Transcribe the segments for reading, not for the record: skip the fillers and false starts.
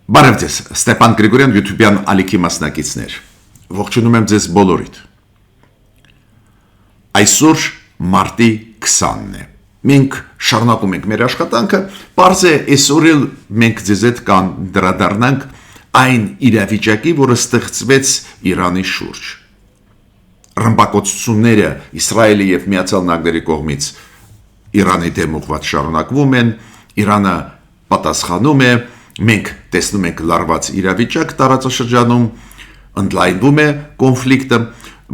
Բարև ձեզ, Ստեփան Գրիգորյան YouTube-յան ալիքի մասնակիցներ։ Ողջունում եմ ձեզ բոլորիդ։ Այսօր մարտի 20-ն է։ Մենք շարունակում ենք մեր աշխատանքը, պարզ է այսօր էլ մենք ձեզ հետ կանդրադառնանք այն իրավիճակի, որը ստեղծվեց Իրանի շուրջ։ Ռմբակոծությունները Իսրայելի եւ Միացյալ Նահանգների կողմից Իրանի դեմ ուղղված շարունակվում են, Իրանը պատասխանում է, մենք տեսնում ենք լարված իրավիճակ տարածաշրջանում, ընդլայնվում է կոնֆլիկտը,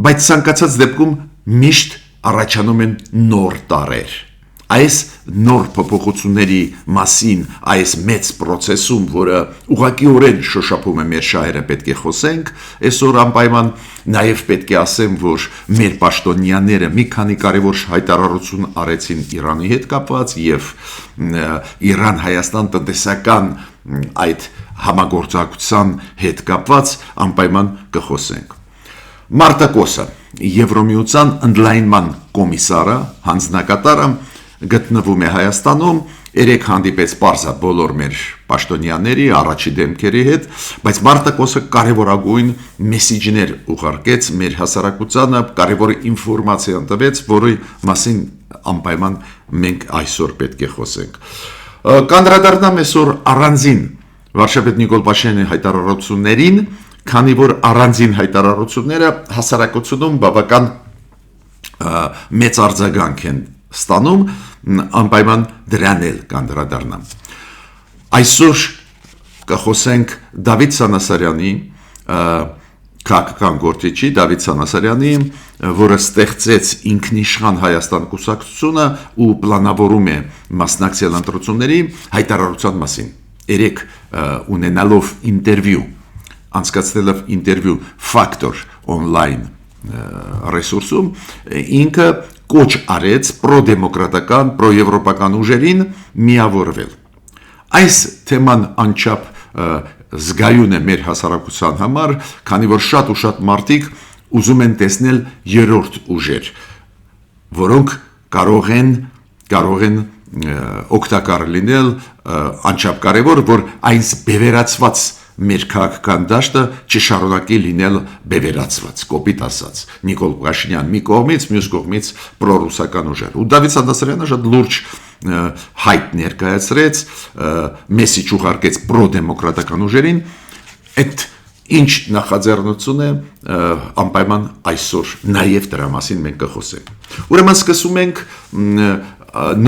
բայց ցանկացած դեպքում միշտ առաջանում են նոր տարեր։ Այս նոր փոփոխությունների մասին, այս մեծ process-ում, որը ուղղակիորեն շոշափում է մեր շահերը, պետք է խոսենք, այսօր անպայման նաև պետք է ասեմ, որ մեր պաշտոնյաները մի քանի կարևոր հայտարարություն արեցին Իրանի հետ կապված եւ Իրան-Հայաստան տնտեսական այդ համագործակցության հետ կապված անպայման կխոսենք։ Մարտակոսը Եվրոմիության ընդլայնման կոմիսարը, հանձնակատարը գտնվում է Հայաստանում, երեք հանդիպեց պարզա բոլոր մեր պաշտոնյաների, առաջի դեմքերի հետ, բայց Մարտակոսը կարևորագույն մեսիջներ ուղարկեց մեր հասարակությանը, կարևոր ինֆորմացիա տվեց, որի մասին անպայման մենք այսօր պետք է խոսենք։ Կանդրադառնամ այսօր առանձին վարչապետ Նիկոլ Փաշինյանի հայտարարություններին, քանի որ առանձին հայտարարությունները հասարակությունում բավական մեծ արձագանք են ստանում, անպայման դրան էլ կանդրադառնամ։ Այսօր կխոսենք Դավիթ Սանասարյանի, քաղաքական գործիչի Դավիթ Սանասարյանի, որը ստեղծեց ինքնիշխան Հայաստան կուսակցությունը ու պլանավորում է մասնակցել ընտրությունների հայտարարության մասին։ Երեք ունենալով ինտերվյու, անցկացնելով ինտերվյու Factor online ռեսուրսում, ինքը կոչ արեց պրոդեմոկրատական, պրոեվրոպական ուժերին միավորվել։ Այս թեման անչափ զգայուն է մեր հասարակության համար, քանի որ շատ ու շատ մարդիկ ուզում են տեսնել երրորդ ուժեր, որոնք կարող են օգտակար լինել, անչափ կարևոր, որ այս բևերացված մեր քաղաքական դաշտը չշարունակի լինել բևերացված, կոպիտ ասած, Նիկոլ Փաշինյան մի կողմից, մյուս կողմից պրոռուսական ուժեր։ Ու Դավիթ Սանասարյանը շատ լուրջ հայտ ներկայացրեց, մեսիջ ուղարկեց պրոդեմոկրատական ուժերին, այդ ինչ նախաձեռնություն է, անպայման այսօր նաև դրա մասին մենք կխոսենք։ Ուրեմն սկսում ենք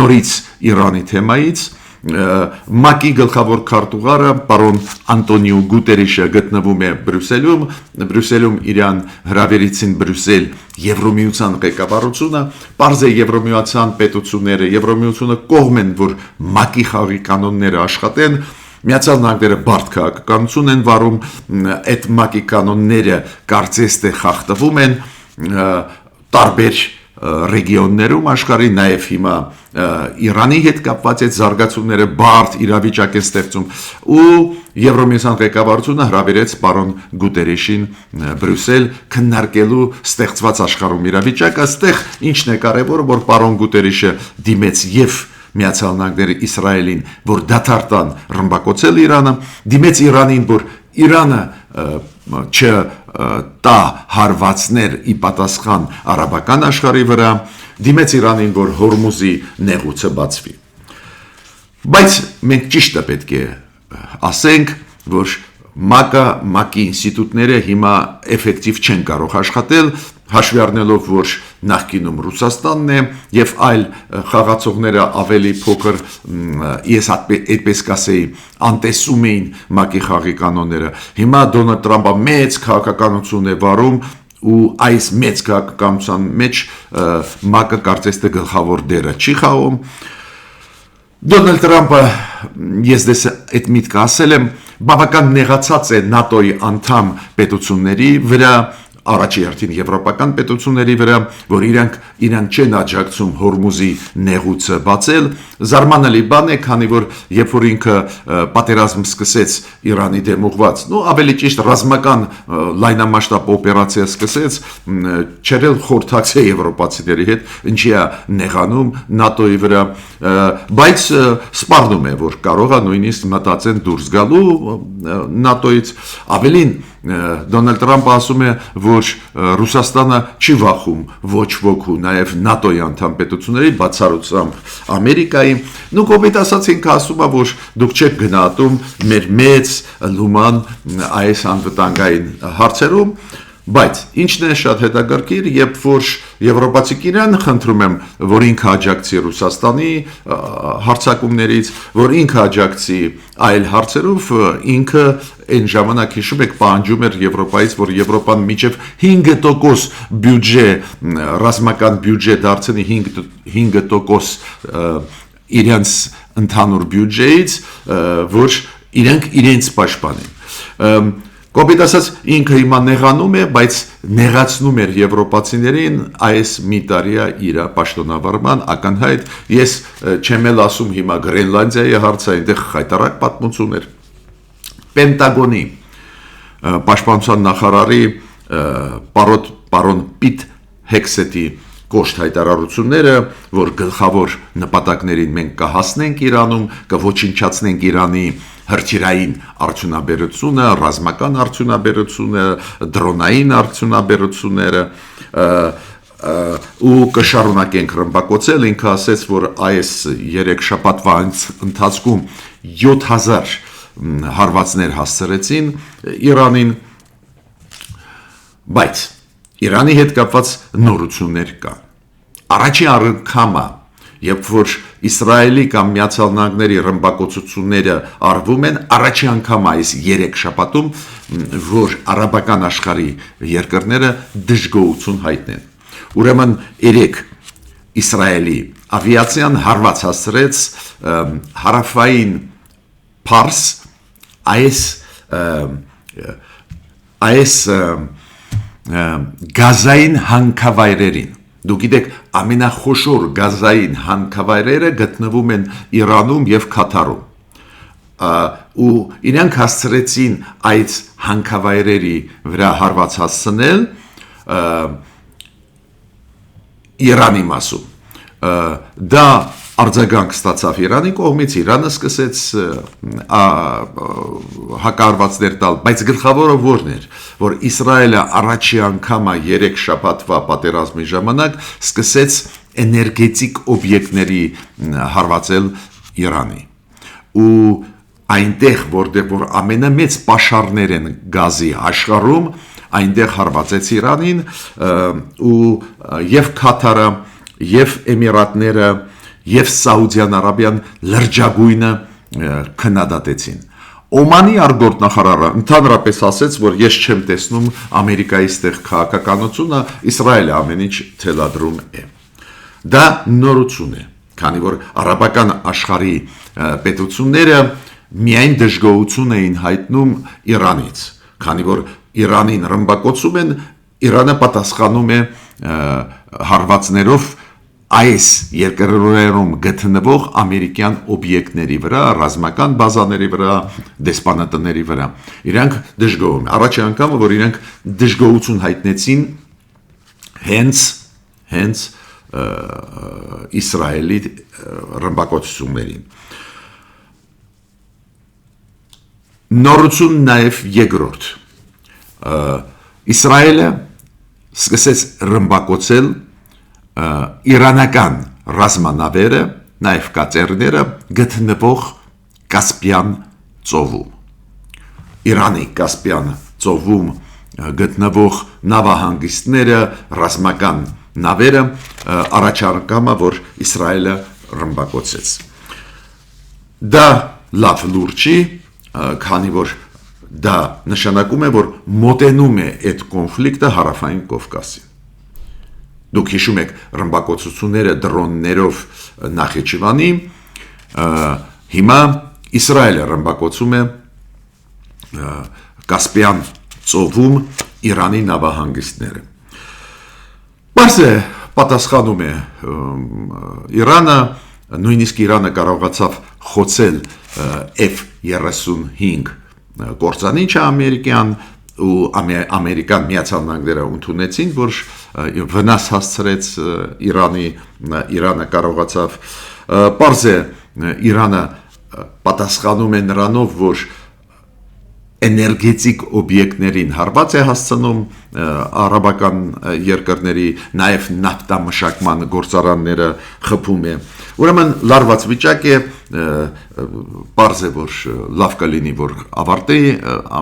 նորից Իրանի թեմայից, ՄԱԿ-ի գլխավոր քարտուղարը պարոն Անտոնիո Գուտերեշը գտնվում է Բրյուսելում իրան հրավիրեցին Բրյուսել Եվրոմիության ղեկավարությունը, պարզ է Եվրոմիության պետությունները, Եվրոմիությունը կողմ են, որ ՄԱԿ-ի խաղի կանոնները աշխատեն, Միացյալ Նահանգները բարդ քաղաքականություն են վարում, այդ ՄԱԿ-ի կանոնները կարծես թե խախտվում են տարբեր ռեգիոններում աշխարհի, նաև հիմա Իրանի հետ կապված այդ զարգացումները բարդ իրավիճակ է ստեղծում ու Եվրոմիության ղեկավարությունը հրավիրեց պարոն Գուտերեշին Բրյուսել քննարկելու ստեղծված աշխարհում իրավիճակը, այստեղ ինչն է կարևորը, որ պարոն Գուտերեշը դիմեց եւ Միացյալ Նահանգները Իսրայելին, որ դադարան ռմբակոծել Իրանը, դիմեց Իրանին, որ Իրանը չտա հարվածներ ի պատասխան արաբական աշխարհի վրա, դիմեց Իրանին, որ Հորմուզի նեղուցը բացվի։ Բայց մենք ճիշտը պետք է ասենք, որ ՄԱԿ-ի ինստիտուտները հիմա էֆեկտիվ չեն կարող աշխատել, հաշվի առնելով, որ նախկինում Ռուսաստանն է եւ այլ խաղացողները ավելի փոքր, ես այդպես կասեի, անտեսում էին ՄԱԿ-ի խաղի կանոնները։ Հիմա Դոնալդ Թրամփը մեծ քաղաքականություն է վարում ու այս մեծ քաղաքականության մեջ ՄԱԿ-ը կարծես թե գլխավոր դերը չի խաղում։ Դոնալդ Թրամփը, ես դες այդ միտքը ասել եմ, բավական նեղացած է ՆԱՏՕ-ի անդամ պետությունների վրա, առաջի հերթին եվրոպական պետությունների վրա, որ իրանք չեն աջակցում Հորմուզի նեղուցը բացել, զարմանալի բան է, քանի որ երբ որ ինքը պատերազմ սկսեց Իրանի դեմ ուղղված, ավելի ճիշտ ռազմական լայնամասշտաբ օպերացիա սկսեց, չէր էլ խորհրդակցել եվրոպացիների հետ, ինչի է նեղանում ՆԱՏՕ-ի վրա, բայց սպառնում է, որ կարող է նույնիսկ մտածեն դուրս գալու ՆԱՏՕ-ից, ավելին Դոնալդ Տրամպը ասում է, որ Ռուսաստանը չի վախում ոչ ոքու, նաև ՆԱՏՕ-ի անդամ պետությունների, բացառությամբ Ամերիկայի, կոպիտ ասած ինքը ասում է, որ դուք չեք գնահատում մեր մեծ լուման այս անվտանգային հարցերում, բայց ինչն է շատ հետաքրքիր, երբ որ եվրոպացիներն խնդրում եմ, որ ինքը աջակցի Ռուսաստանի հարձակումներից, որ ինքը աջակցի այլ հարցերով, ինքը այն ժամանակ հիշում եք պահանջում էր Եվրոպայից, որ Եվրոպան մինչև 5% բյուջե, ռազմական բյուջե դարձնի 5% իրենց ընդհանուր բյուջեից, որ իրենց պաշտպանեն։ Կոպիտ ասած ինքը հիմա նեղանում է, բայց նեղացնում էր եվրոպացիներին այս մի տարիա իր պաշտոնավարման ակնհայտ, ես չեմ էլ ասում հիմա Գրենլանդիայի հարցը, այնտեղ խայտարակ պատմություն էր, Պենտագոնի պաշտպանության նախարարի պարոն Պիտ Հեքսեթի կոշտ հայտարարությունները, որ գլխավոր նպատակներին մենք կհասնենք Իրանում, կոչնչացնենք Իրանի հրթիռային արդյունաբերությունը, ռազմական արդյունաբերությունը, դրոնային արդյունաբերությունները ու կշարունակենք ռմբակոծել, ինքը ասեց, որ այս 3 շաբաթվա ընթացքում 7000 հարվածներ հասցրեցին Իրանին, բայց Իրանի հետ կապված նորություններ կան։ Առաջի անգամը, երբ որ Իսրայելի կամ Միացյալ Նահանգների ռմբակոծությունները արվում են, առաջի անգամ այս 3 շաբաթում, որ արաբական աշխարհի երկրները դժգոհություն հայտնեն։ Ուրեմն 3 Իսրայելի ավիացիան հարված հասցրեց հարավային Փարս այս գազային հանքավայրերին։ Դուք գիտեք, ամենախոշոր գազային հանքավայրերը գտնվում են Իրանում եւ Քաթարում։ Ու իրենք հասցրեցին այդ հանքավայրերի վրա հարված հասցնել Իրանի մասում։ Դա արձագանք ստացավ Իրանի կողմից, Իրանը սկսեց հակարվածներ տալ, բայց գլխավորը որն էր, որ Իսրայելը առաջի անգամը 3 շաբաթվա պատերազմի ժամանակ սկսեց էներգետիկ օբյեկտների հարվածել Իրանի։ Ու այնտեղ, որտեղ որ ամենամեծ պաշարներ են գազի աշխարհում, այնտեղ հարվածեց Իրանին ու եւ Քաթարը, եւ Էմիրատները, եւ Սաուդյան Արաբիան լրջագույնը քննադատեցին։ Օմանի արգորդ նախարարը ընդհանրապես ասեց, որ ես չեմ տեսնում Ամերիկայի ստեղ քաղաքականությունը, Իսրայելը ամեն ինչ թելադրում է։ Դա նորություն է, քանի որ արաբական աշխարհի պետությունները միայն դժգոհություն էին հայտնում Իրանից, քանի որ Իրանին ռմբակոծում են, Իրանը պատասխանում է հարվածներով այս երկրներում գտնվող ամերիկյան օբյեկտների վրա, ռազմական բազաների վրա, դեսպանատների վրա։ Իրանք դժգոհում են։ Առաջի անգամը, որ իրանք դժգոհություն հայտնեցին հենց Իսրայելի ռմբակոծություններին։ Նորություն նաև երկրորդ։ Իսրայելը սկսեց ռմբակոծել իրանական ռազմանավերը, նաև կատերները գտնվող Կասպյան ծովում։ Իրանի Կասպյան ծովում գտնվող նավահանգիստները, ռազմական նավերը առաջարկամա, որ Իսրայելը ռմբակոծեց։ Դա լավ լուր չի, քանի որ դա նշանակում է, որ մոտենում է այդ կոնֆլիկտը հարավային Կովկասին։ Դուք հիշում եք ռմբակոծությունները դրոններով Նախիջևանի, հիմա Իսրայելը ռմբակոծում է Կասպյան ծովում Իրանի նավահանգիստները։ Բայց պատասխանում է Իրանը, նույնիսկ Իրանը կարողացավ խոցել F-35 կործանիչը ամերիկյան ու ամերիկան Միացյալ Նահանգները ընդունեցին, որ վնաս հասցրեց Իրանը կարողացավ պարզ է Իրանը պատասխանում է նրանով, որ էներգետիկ օբյեկտներին հարված է հասցնում արաբական երկրների, նաև նավթամշակման գործարանները խփում է։ Ուրեմն լարված վիճակ է, պարզ է, որ լավ կլինի, որ ավարտի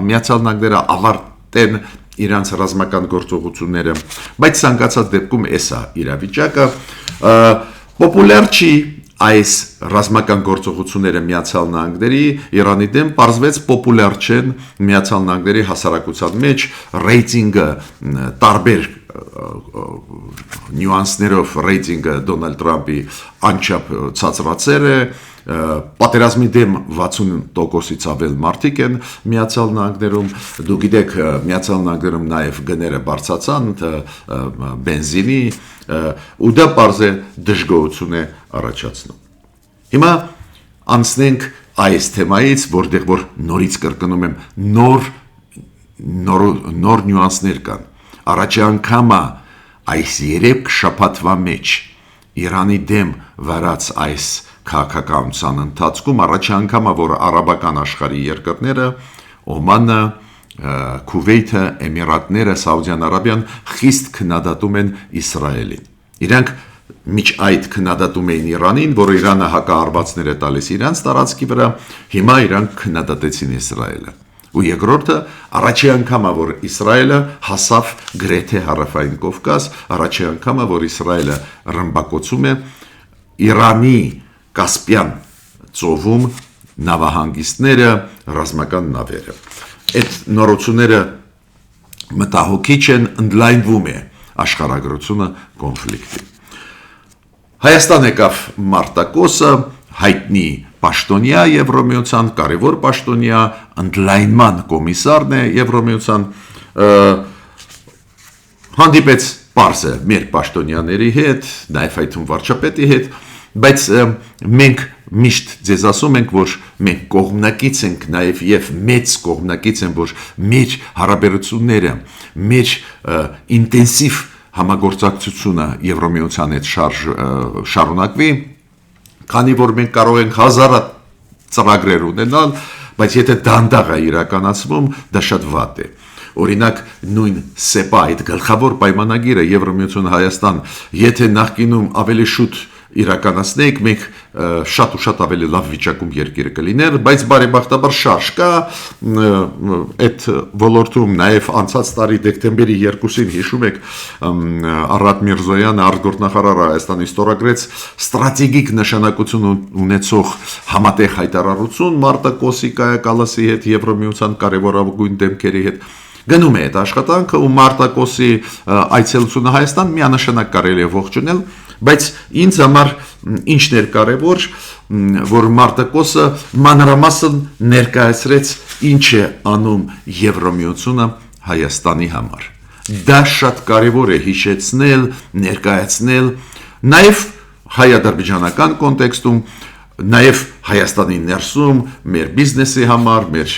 Միացյալ Նահանգները ավարտեն իրանց ռազմական գործողությունները, բայց ցանկացած դեպքում էսա իրավիճակը պոպուլյար չի այս ռազմական գործողությունները Միացյալ Նահանգների Իրանի դեմ պարզվեց պոպուլյար չեն Միացյալ Նահանգների հասարակության մեջ ռեյտինգը տարբեր նյուանսներով ռեյտինգը Դոնալդ Տրամփի անչափ ցածրացել է պատերազմի դեմ 60%-ից ավել մարդիկ են Միացյալ Նահանգներում, դուք գիտեք Միացյալ Նահանգներում նաև գները բարձրացան բենզինի ու դա պարզ է դժգոհություն է առաջացնում։ Հիմա անցնենք այս թեմայից, որտեղ որ նորից կրկնում եմ նոր նյուանսներ կան։ Առաջի անգամը այս 3 շաբաթվա մեջ Իրանի դեմ վարած այս քաղաքականության ընթացքում առաջի անգամը, որ արաբական աշխարհի երկրները Օմանը, Քուվեյթը, Էմիրատները, Սաուդյան Արաբիան խիստ քննադատում են Իսրայելին։ Իրանք միջ այդ քննադատում էին Իրանին, որ Իրանը հակահարվածներ է տալիս իրանց տարածքի վրա, հիմա իրանք քննադատեցին Իսրայելը։ Ու երկրորդը առաջի անգամը, որ Իսրայելը հասավ գրեթե հարավային Կովկաս, առաջի անգամը, որ Իսրայելը ռմբակոծում է Իրանի Կասպյան ծովում նավահանգիստները, ռազմական նավերը։ Այդ նորությունները մտահոգիչ են, ընդլայնվում է աշխարհագրությունը կոնֆլիկտի։ Հայաստան եկավ Մարտակոսը, հայտնի պաշտոնյա Եվրոմիության, կարևոր պաշտոնյա, ընդլայնման կոմիսարն է Եվրոմիության, հանդիպեց պարզ է մեր պաշտոնյաների հետ, նաև այդում վարչապետի հետ, բայց մենք միշտ ձեզ ասում ենք, որ մենք կողմնակից ենք նաև եւ մեծ կողմնակից են, որ մեր հարաբերությունները, մեր ինտենսիվ համագործակցությունը Եվրոմիության հետ շարունակվի, քանի որ մենք կարող ենք հազարատ ծրագրեր ունենալ, բայց եթե դանդաղ է իրականացվում, դա շատ վատ է։ Օրինակ նույն ՍԵՊԱ այդ գլխավոր պայմանագիրը Եվրոմիություն Հայաստան, եթե նախկինում ավելի շուտ իրականացնենք, մենք շատ ու շատ ավելի լավ վիճակում երկիրը կլիներ, բայց բարեբախտաբար շարժ կա այդ ոլորտում, նաև անցած տարի դեկտեմբերի 2-ին հիշում եք Արադ Միրզոյանը արտգործնախարարը Հայաստանի ստորագրեց ստրատեգիկ նշանակություն ունեցող համատեղ հայտարարություն Մարտակոսի կայակալասի հետ Եվրոմիության կարևորագույն դեմքերի հետ գնում է այդ աշխատանքը ու Մարտակոսի այցելությունը Հայաստան միանշանակ կարելի է ողջունել, բայց ինձ համար ինչն էր կարևոր, որ Մարտակոսը մանրամասն ներկայացրեց ինչ է անում Եվրոմիությունը Հայաստանի համար։ Դա շատ կարևոր է հիշեցնել, ներկայացնել, նաև հայ-ադրբեջանական կոնտեքստում, նաև Հայաստանի ներսում մեր բիզնեսի համար, մեր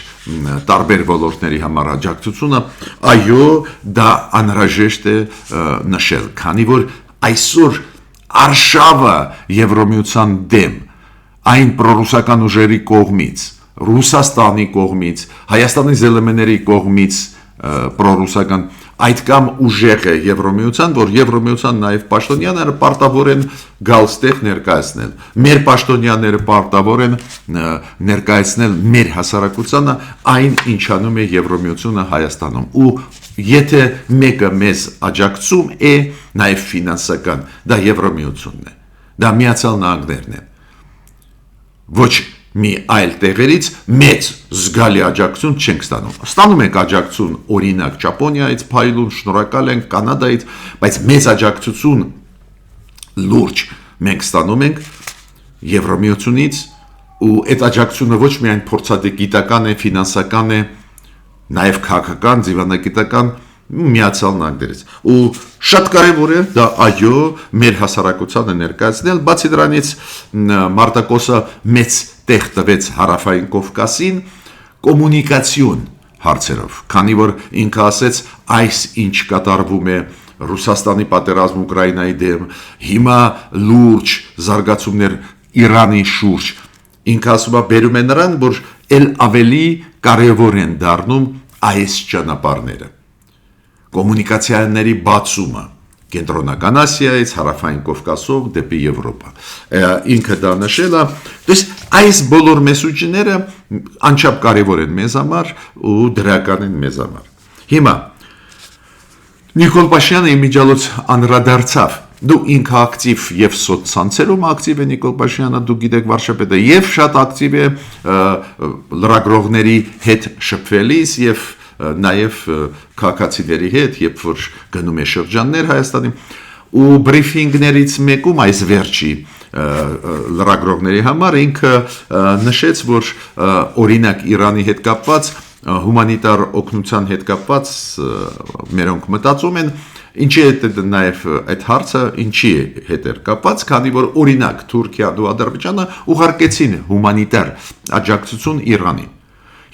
տարբեր ոլորտների համար աջակցությունը, այո, դա անհրաժեշտ է նշել, քանի որ այսօր արշավը Եվրոմիության դեմ այն պրոռուսական ուժերի կողմից, Ռուսաստանի կողմից, Հայաստանի ԶԼՄ-ների կողմից պրոռուսական այդքան ուժեղ է Եվրոմիության, որ Եվրոմիության նաև պաշտոնյաները պարտավոր են գալ ստեղ ներկայացնել։ Մեր պաշտոնյաները պարտավոր են ներկայացնել մեր հասարակությանը այն, ինչ անում է Եվրոմիությունը Հայաստանում։ Ու եթե մեկը մեզ աջակցում է, նաև ֆինանսական, դա Եվրոմիությունն է, դա Միացյալ Նահանգներն են։ Ոչ մի այլ տեղերից մեծ զգալի աջակցություն չենք ստանում։ Ստանում ենք աջակցություն օրինակ Ճապոնիայից, փայլուն, շնորհակալ ենք Կանադայից, բայց մեծ աջակցություն լուրջ մենք ստանում ենք Եվրոմիությունից ու այդ աջակցությունը ոչ միայն փորձադիտական է, ֆինանսական է, նաև քաղաքական, ձևանագիտական, Միացյալ Նահանգներից։ Ու շատ կարևոր է դա այո մեր հասարակությանը ներկայացնել, բացի դրանից Մարտակոսը մեծ տեղ տվեց Հարավային Կովկասին կոմունիկացիոն հարցերով, քանի որ ինքը ասեց այս ինչ կատարվում է Ռուսաստանի պատերազմ Ուկրաինայի դեմ, հիմա լուրջ զարգացումներ Իրանի շուրջ, ինքը ասում է բերում է նրան, որ ել ավելի կարևոր են դառնում այս ճանապարհները, կոմունիկացիաների բացումը Կենտրոնական Ասիայից, Հարավային Կովկասով դեպի Եվրոպա, ինքը դա նշել է, այս բոլոր մեսուջները անչափ կարևոր են մեզ համար ու դրական են մեզ համար։ Հիմա Նիկոլ Փաշինյանը իմիջիալոց անդրադարձավ, դու ինքը ակտիվ եւ սոցցանցերում ակտիվ է Նիկոլ Փաշինյանը, դու գիտեք վարչապետը եւ շատ ակտիվ է լրագրողների հետ շփվելիս եւ նաեւ քաղաքացիների հետ, երբ որ գնում է շրջաններ Հայաստանի ու բրիֆինգներից մեկում այս վերջի լրագրողների համար ինքը նշեց, որ օրինակ Իրանի հետ կապված հումանիտար օգնության հետ կապված մերոնք մտածում են ինչի հետ նաև այդ հարցը ինչի հետ էր կապված, քանի որ օրինակ Թուրքիան ու Ադրբեջանը ուղարկեցին հումանիտար աջակցություն Իրանին։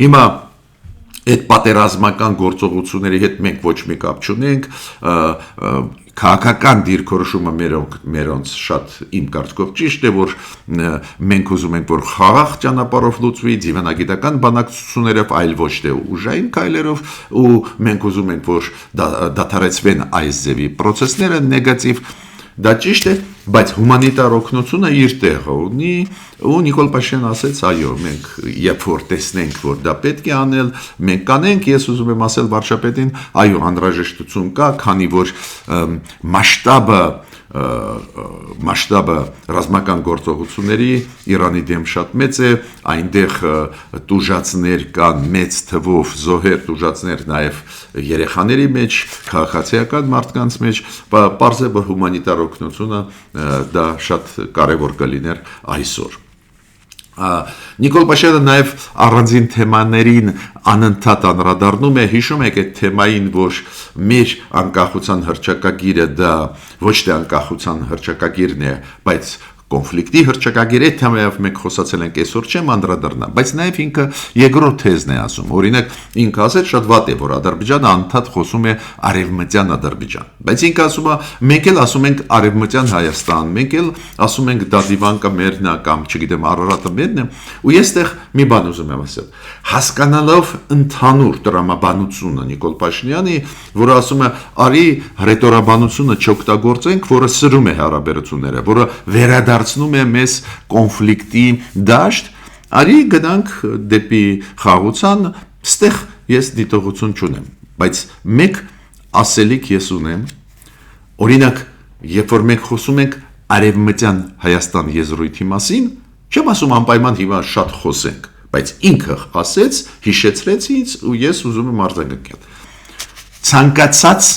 Հիմա այդ պատերազմական գործողությունների հետ մենք ոչ մի կապ չունենք, քաղաքական դիրքորոշումը մերոնց շատ իմ կարծիքով ճիշտ է, որ մենք ուզում ենք, որ խաղաղ ճանապարհով լուծվի, դիվանագիտական բանակցություններով, այլ ոչ թե ուժային քայլերով, ու մենք ուզում ենք, որ դադարեցվեն այս ձևի process-ները նեգատիվ, դա ճիշտ է, բայց հումանիտար օգնությունը իր տեղը ունի, ու Նիկոլ Փաշինյանը ասեց, այո, մենք երբ որ տեսնենք, որ դա պետք է անել, մենք կանենք, ես ուզում եմ ասել վարչապետին, այո, անհրաժեշտություն կա, քանի որ մասշտաբը ռազմական գործողությունների Իրանի դեմ շատ մեծ է, այնտեղ տուժածներ կան մեծ թվով զոհեր, տուժածներ նաև երեխաների մեջ, քաղաքացիական մարդկանց մեջ, պարզ է, որ հումանիտար օգնությունը դա շատ կարևոր կլիներ այսօր։ Նիկոլ Փաշինյանը նաև առանձին թեմաներին անընդհատ անդրադառնում է, հիշում եք այդ թեմային, որ մեր անկախության հռչակագիրը դա ոչ թե անկախության հռչակագիրն է, բայց կոնֆլիկտի հռչակագիր է, թեմայով մենք խոսացել ենք այսօր չեմ անդրադառնա, բայց նաև ինքը երկրորդ թեզն է ասում, օրինակ ինքը ասել շատ վատ է, որ Ադրբեջանը անդադար խոսում է արևմտյան Ադրբեջան, բայց ինքը ասում է մենք էլ ասում ենք արևմտյան Հայաստան, մենք էլ ասում ենք Դադիվանկը մերն է կամ չգիտեմ Արարատը մերն է, ու ես այդտեղ մի բան ուզում եմ ասել, հասկանալով ընդհանուր տրամաբանությունը Նիկոլ Փաշինյանի, որը ասում է արի ռետորաբանությունը չօգտագործենք, որը սրում է հարաբերությունները, որը վերադարձնում է մեզ կոնֆլիկտի դաշտ, արի գնանք դեպի խաղաղության, ստեղ ես դիտողություն չունեմ, բայց մեկ ասելիք ես ունեմ, օրինակ, երբ որ մենք խոսում ենք արևմտյան Հայաստան եզրույթի մասին, չեմ ասում անպայման հիմա շատ խոսենք, բայց ինքը ասեց, հիշեցրեց ինձ ու ես ուզում եմ արձագանքել։ Ցանկացած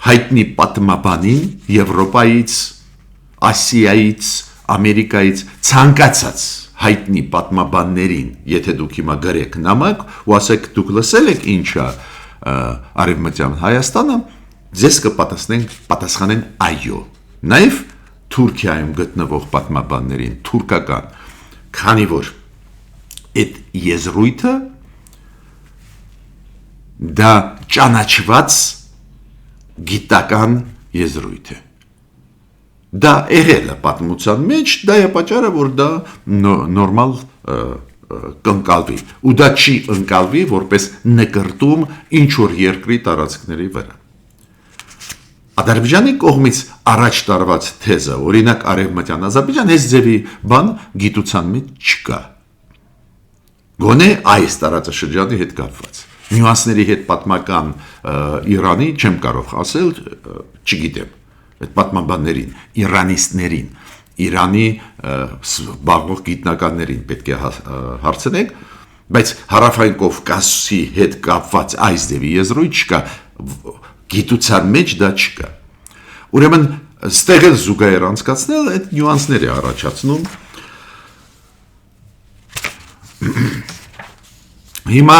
հայտնի պատմաբանին Եվրոպայից, Ասիայից, Ամերիկայից, ցանկացած հայտնի պատմաբաններին, եթե դուք հիմա գրեք նամակ ու ասեք դուք լսել եք ինչա արևմտյան Հայաստանը, ձեզ կպատասխանեն այո։ Նաև Թուրքիայում գտնվող պատմաբաններին, թուրքական, քանի որ այդ եզրույթը դա ճանաչված գիտական եզրույթ է։ Դա եղել է պատմության մեջ, դա է պատճառը, որ դա նորմալ կընկալվի, ու դա չի ընկալվի որպես նկրտում ինչ-որ երկրի տարածքների վրա։ Ադրբեջանի կողմից առաջ տարված թեզը, օրինակ արևմտյան Ադրբեջան, այս ձևի բան գիտության մեջ չկա։ Գոնե այս տարածաշրջանի հետ կապված։ Նյուանսների հետ պատմական Իրանի չեմ կարող ասել, չգիտեմ, այդ պատմաբաններին, իրանիստներին, Իրանի զբաղվող գիտնականներին պետք է հարցնեք, բայց Հարավային Կովկասի հետ կապված այս ձևի եզրույթ չկա, գիտության մեջ դա չկա։ Ուրեմն ստեղ էլ զուգահեռ անցկացնել այդ նյուանսներ է առաջացնում։ Հիմա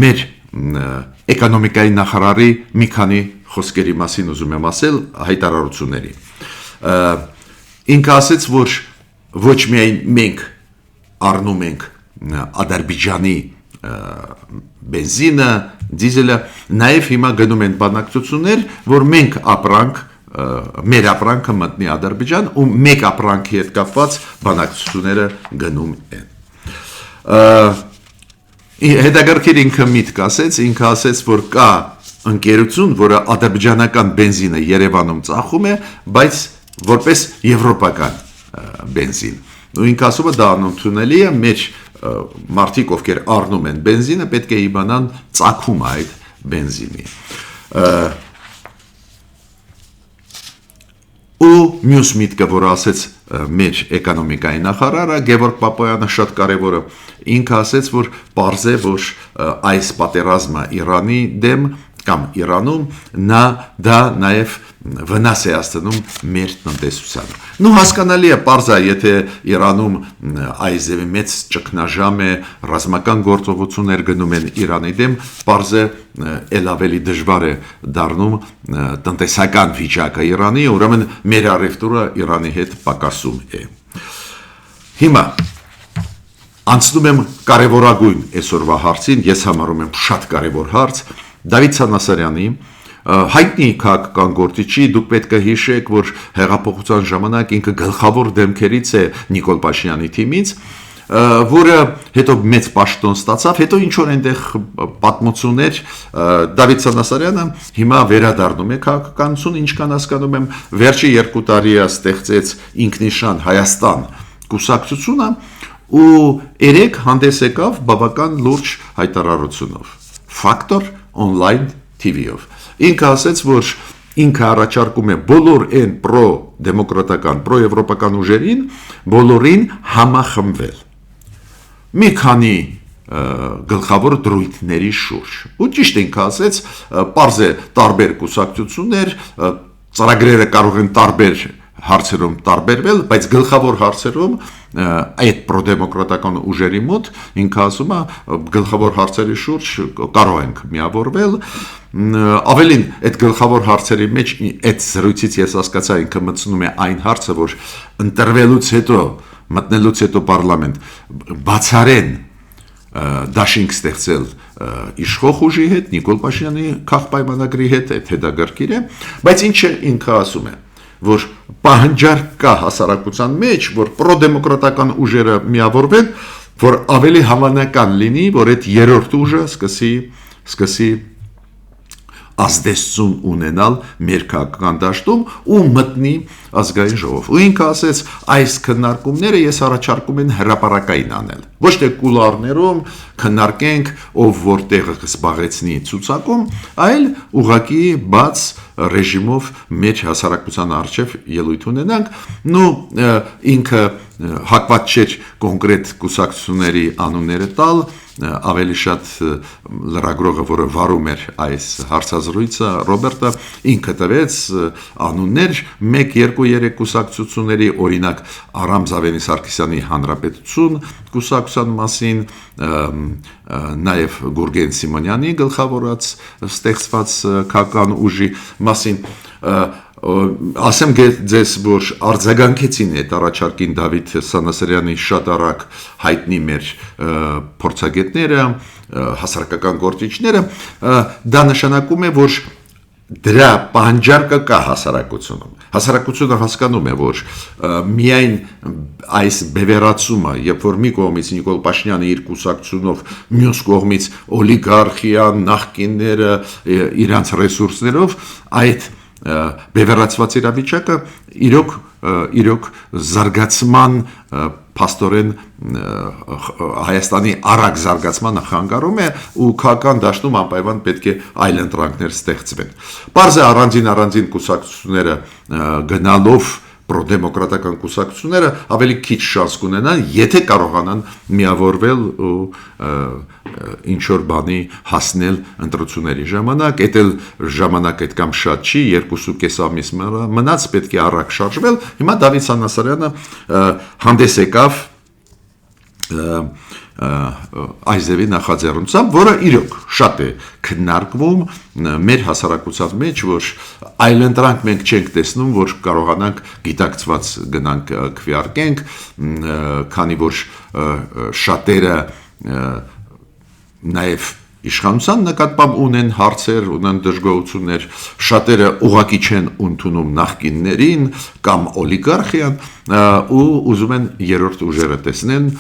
մեր էկոնոմիկայի նախարարի մի քանի խոսքերի մասին ուզում եմ ասել հայտարարությունների։ Ինքը ասաց, որ ոչ միայն մենք առնում ենք Ադրբեջանի բենզինը, դիզելը, նաև հիմա գնում են բանակցություններ, որ մենք ապրանք, մեր ապրանքը մտնի Ադրբեջան ու մեկ ապրանքի հետ կապված բանակցությունները գնում են։ Հետագրքիր ինքը միտք ասեց, ինքը ասեց, որ կա ընկերություն, որը ադրբեջանական բենզինը Երևանում ծախում է, բայց որպես եվրոպական բենզին։ Ու ինքը ասում է դա անընդունելի է, մեր մարդիկ, ովքեր առնում են բենզինը, պետք է իմանան ծագումը այդ բենզինի։ Ու մյուս միտքը, որ ասեց մեր էկոնոմիկայի նախարարը Գևորգ Պապոյանը, շատ կարևորը, ինքը ասեց, որ պարզ է, որ այս պատերազմը Իրանի դեմ կամ Իրանում դա նաև վնաս է հասցնում մեր տնտեսությանը։ Նու հասկանալի է, պարզ է, եթե Իրանում այս ձևի մեծ ճգնաժամ է, ռազմական գործողություններ գնում են Իրանի դեմ, պարզ է էլ ավելի դժվար է դառնում տնտեսական վիճակը Իրանի, ուրեմն մեր առևտուրը Իրանի հետ պակասում է։ Հիմա անցնում եմ կարևորագույն այսօրվա հարցին, ես համարում եմ շատ կարևոր հարց, Դավիթ Սանասարյանի հայտնի քաղաքական գործիչի, դուք պետք է հիշեք, որ հեղափոխության ժամանակ ինքը գլխավոր դեմքերից է Նիկոլ Փաշինյանի թիմից, որը հետո մեծ պաշտոն ստացավ, հետո ինչ որ այնտեղ պատմություններ, Դավիթ Սանասարյանը հիմա վերադառնում է քաղաքականություն, ինչքան հասկանում եմ, վերջի 2 տարի է ստեղծեց ինքնիշան Հայաստան կուսակցությունը ու երեք հանդես եկավ բավական լուրջ հայտարարությունով։ Ֆակտոր on-line TV-ով։ Ինքը ասեց, որ ինքը առաջարկում է բոլոր այն պրո-դեմոկրատական, պրո-եվրոպական ուժերին, բոլորին համախմբվել։ Մի քանի գլխավոր դրույթների շուրջ։ Ու ճիշտ ինքը ասեց, պարզ է տարբեր կուսակցություններ, ծրագրերը կարող են տարբեր հարցերում տարբերվել, բայց գլխավոր հարցերում այդ պրոդեմոկրատական ուժերի մոտ ինքը ասում է գլխավոր հարցերի շուրջ կարող ենք միավորվել, ավելին այդ գլխավոր հարցերի մեջ այդ զրույցից ես հասկացա ինքը մտցնում է այն հարցը, որ ընտրվելուց հետո, մտնելուց հետո պարլամենտ բացառեն դաշինք ստեղծել իշխող ուժի հետ, Նիկոլ Փաշինյանի քաղաքապայմանագրի հետ, այդ հետագրքիր է, բայց ինչը ինքը ասում է, որ պահանջարկ կա հասարակության մեջ, որ պրոդեմոկրատական ուժերը միավորվեն, որ ավելի հավանական լինի, որ այդ երրորդ ուժը սկսի ազդեցություն ունենալ մեր քաղաքական դաշտում ու մտնի ազգային ժողով։ Ու ինքը ասեց, այս քննարկումները ես առաջարկում եմ հրապարակային անել։ Ոչ թե կուլարներում քննարկենք, ով որտեղ կզբաղեցնի ցուցակում, այլ ուղղակի բաց ռեժիմով մեր հասարակության առջև ելույթ ունենանք, նու ինքը հակված չէր կոնկրետ կուսակցությունների անունները տալ, ավելի շատ լրագրողը, որը վարում էր այս հարցազրույցը, Ռոբերտը, ինքը տվեց անուններ 1, 2, 3 կուսակցությունների, օրինակ Արամ Զավենի Սարգսյանի Հանրապետություն կուսակցության մասին, նաև Գուրգեն Սիմոնյանի գլխավորած ստեղծված քաղաքական ուժի մասին, ասեմ ձեզ, որ արձագանքեցին այդ առաջարկին Դավիթ Սանասարյանի շատ արագ հայտնի մեր փորձագետները, հասարակական գործիչները, դա նշանակում է, որ դրա պահանջարկը կա հասարակությունում։ Հասարակությունը հասկանում է, որ միայն այս բևեռացումը, երբ որ մի կողմից Նիկոլ Փաշինյանը իր կուսակցությունով, մյուս կողմից օլիգարխիան, նախկինները իրանց ռեսուրսներով, այդ բևեռացված իրավիճակը իրոք զարգացման փաստորեն Հայաստանի արագ զարգացմանը խանգարում է ու քաղաքական դաշտում անպայման պետք է այլ ընտրանքներ ստեղծվեն։ Պարզ է առանձին կուսակցությունները գնալով պրոդեմոկրատական կուսակցությունները ավելի քիչ շանս կունենան, եթե կարողանան միավորվել ու ինչ-որ բանի հասնել ընտրությունների ժամանակ, այդ էլ ժամանակ այդքան շատ չի, 2.5 ամիս մնաց, պետք է արագ շարժվել։ Հիմա Դավիթ Սանասարյանը հանդես եկավ այս ձևի նախաձեռնությամբ, որը իրոք շատ է քննարկվում մեր հասարակության մեջ, որ այլընտրանք մենք չենք տեսնում, որ կարողանանք գիտակցված գնանք քվեարկենք, քանի որ շատերը նաև իշխանության նկատմամբ ունեն հարցեր, ունեն դժգոհություններ, շատերը ուղղակի չեն ընդունում նախկիններին կամ օլիգարխիան ու ուզում են երրորդ ուժերը տեսնեն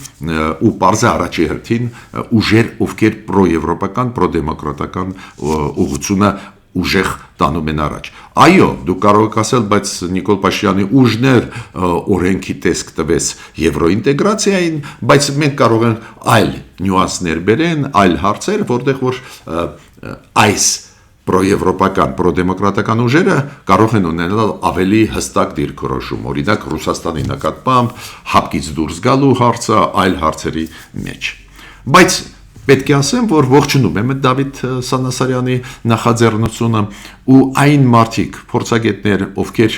ու պարզը առաջի հերթին ուժեր, ովքեր պրոեվրոպական, պրոդեմոկրատական ուղղությունը ուժեղ տանում են առաջ։ Այո, դու կարող եք ասել, բայց Նիկոլ Փաշինյանի ուժներ օրենքի տեսք տվեց եվրոինտեգրացիային, բայց մենք կարող ենք այլ նյուանսներ բերեն, այլ հարցեր, որտեղ որ այս պրոեվրոպական, պրոդեմոկրատական ուժերը կարող են ունենալ ավելի հստակ դիրքորոշում, օրինակ Ռուսաստանի նկատմամբ հապկից դուրս գալու հարցը, այլ հարցերի մեջ։ Բայց պետք է ասեմ, որ ողջունում եմ Դավիթ Սանասարյանի նախաձեռնությունը ու այն մարդիկ, փորձագետներ, ովքեր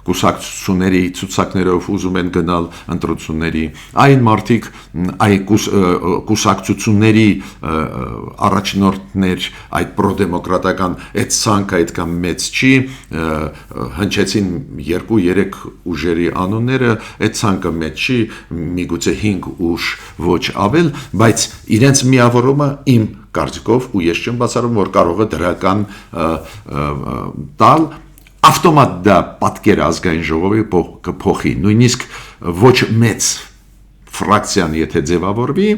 կուսակցությունների ցուցակներով ուզում են գնալ ընտրությունների, այն մարդիկ, այն կուսակցությունների առաջնորդներ, այդ պրոդեմոկրատական այդ ցանկը այդքան մեծ չի, հնչեցին 2-3 ուժերի անունները, այդ ցանկը մեծ չի, միգուցե 5 ուժ ոչ ավել, բայց իրենց միավորումը իմ կարծիքով ու ես չեմ բացառում, որ կարող է դրական տալ ավտոմատ դա պատկերը ազգային ժողովի կփոխի, նույնիսկ ոչ մեծ ֆրակցիան եթե ձևավորվի,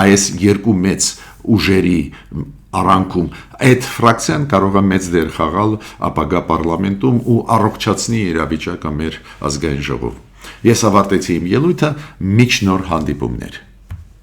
այս երկու մեծ ուժերի արանքում այդ ֆրակցիան կարող է մեծ դեր խաղալ ապագա պարլամենտում ու առողջացնի իրավիճակը մեր ազգային ժողովում։ Ես ավարտեցի իմ ելույթը, միջ նոր հանդիպումներ։